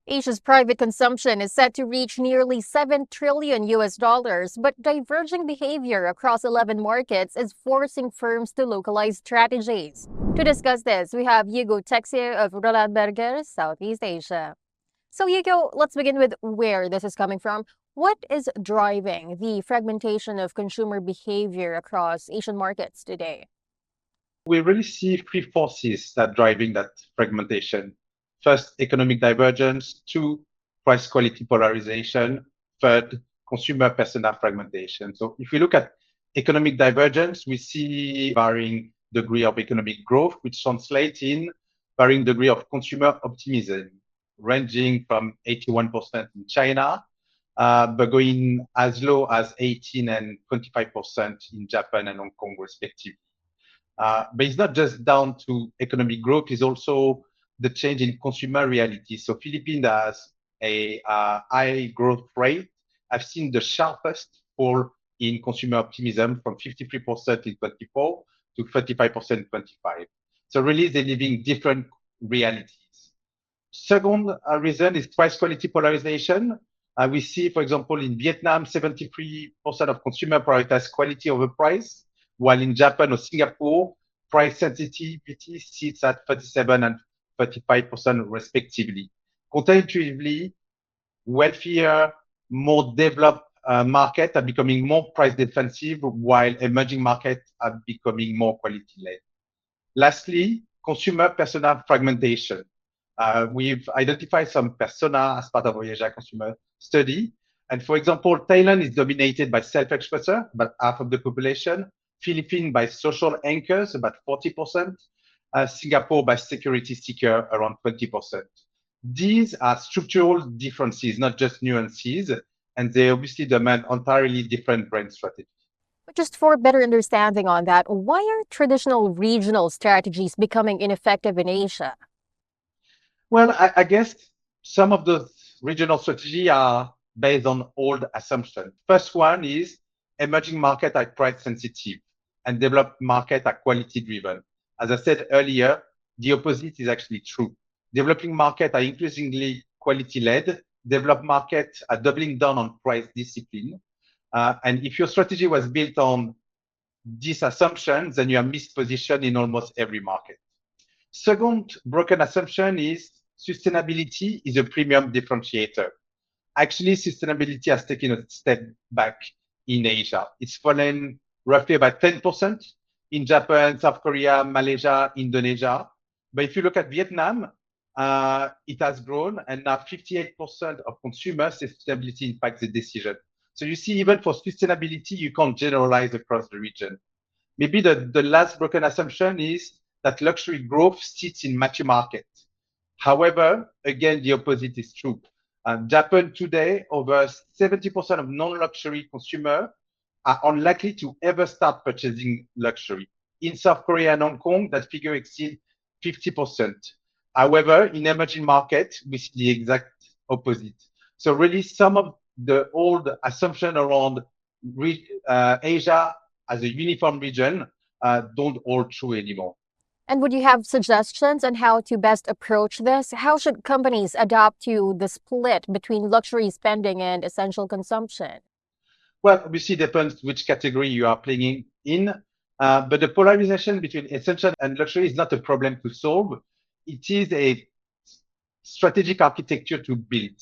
Asia's private consumption is set to reach nearly 7 trillion US dollars, but diverging behavior across 11 markets is forcing firms to localize strategies. To discuss this, we have Hugo Texier of Roland Berger Southeast Asia. So, Hugo, let's begin with where this is coming from. What is driving the fragmentation of consumer behavior across Asian markets today? We really see three forces that driving that fragmentation. First, economic divergence. Two, price quality polarization. Third, consumer persona fragmentation. So if we look at economic divergence, we see varying degree of economic growth, which translates in varying degree of consumer optimism, ranging from 81% in China, but going as low as 18 and 25% in Japan and Hong Kong, respectively. But it's not just down to economic growth, it's also the change in consumer reality. So Philippines has a high growth rate. I've seen the sharpest fall in consumer optimism from 53% in 24 to 35% in 25. So really they're living different realities. Second reason is price quality polarization. We see, for example, in Vietnam, 73% of consumer prioritize quality over price, while in Japan or Singapore, price sensitivity sits at 37 and 35% respectively. Counterintuitively, wealthier, more developed markets are becoming more price defensive, while emerging markets are becoming more quality-led. Lastly, consumer persona fragmentation. We've identified some persona as part of our Asia consumer study. And for example, Thailand is dominated by self-expressor, about half of the population. Philippines by social anchors, about 40%. Singapore by security seeker, around 20%. These are structural differences, not just nuances, and they obviously demand entirely different brand strategies. But just for better understanding on that, why are traditional regional strategies becoming ineffective in Asia? Well, I guess some of those regional strategies are based on old assumptions. First one is emerging market are price sensitive and developed market are quality driven. As I said earlier, the opposite is actually true. Developing market are increasingly quality led. Developed markets are doubling down on price discipline. And if your strategy was built on these assumptions, then you are mispositioned in almost every market. Second broken assumption is sustainability is a premium differentiator. Actually, sustainability has taken a step back in Asia. It's fallen roughly about 10% in Japan, South Korea, Malaysia, Indonesia. But if you look at Vietnam, it has grown, and now 58% of consumers say sustainability impacts the decision. So you see, even for sustainability, you can't generalize across the region. Maybe the last broken assumption is that luxury growth sits in mature markets. However, again, the opposite is true. Japan today, over 70% of non-luxury consumers are unlikely to ever start purchasing luxury. In South Korea and Hong Kong, that figure exceeds 50%. However, in emerging markets, we see the exact opposite. So really, some of the old assumption around Asia as a uniform region don't hold true anymore. And would you have suggestions on how to best approach this? How should companies adapt to the split between luxury spending and essential consumption? Well, obviously, it depends which category you are playing in. But the polarization between essential and luxury is not a problem to solve. It is a strategic architecture to build.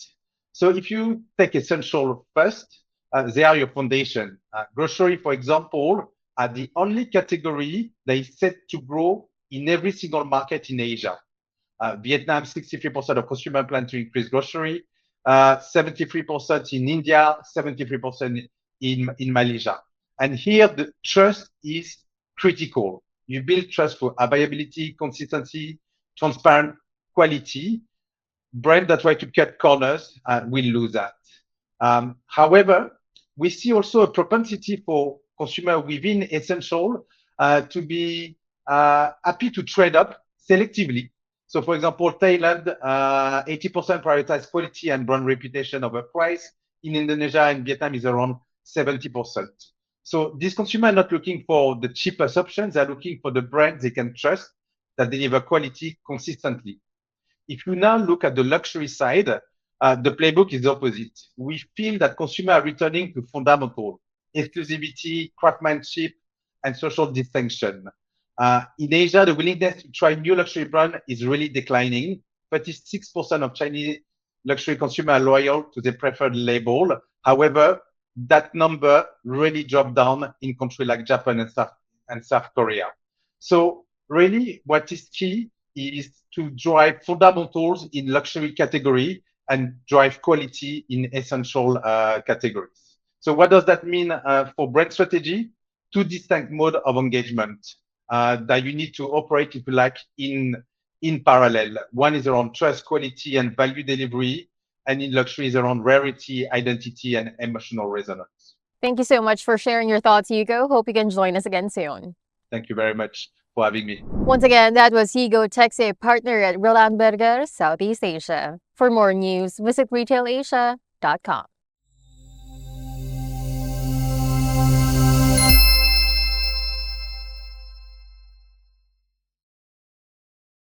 So if you take essential first, they are your foundation. Grocery, for example, are the only category that is set to grow in every single market in Asia. Vietnam, 63% of consumers plan to increase grocery, 73% in India, 73% in Malaysia. And here, the trust is critical. You build trust for availability, consistency, transparent quality. Brands that try to cut corners will lose that. However, we see also a propensity for consumer within essential to be happy to trade up selectively. So, for example, Thailand, 80% prioritize quality and brand reputation over price. In Indonesia and Vietnam is around 70%. So these consumers are not looking for the cheapest options. They're looking for the brands they can trust that deliver quality consistently. If you now look at the luxury side, The playbook is the opposite. We feel that consumers are returning to fundamental exclusivity, craftsmanship, and social distinction. In Asia, the willingness to try new luxury brand is really declining. 36% of Chinese luxury consumers are loyal to their preferred label. However, that number really dropped down in countries like Japan and South Korea. So really what is key is to drive fundamentals in luxury category and drive quality in essential categories. So what does that mean for brand strategy? Two distinct modes of engagement that you need to operate, if you like, in parallel. One is around trust, quality, and value delivery, and in luxury is around rarity, identity, and emotional resonance. Thank you so much for sharing your thoughts, Hugo. Hope you can join us again soon. Thank you very much for having me. Once again, that was Hugo Texier, partner at Roland Berger Southeast Asia. For more news, visit retailasia.com.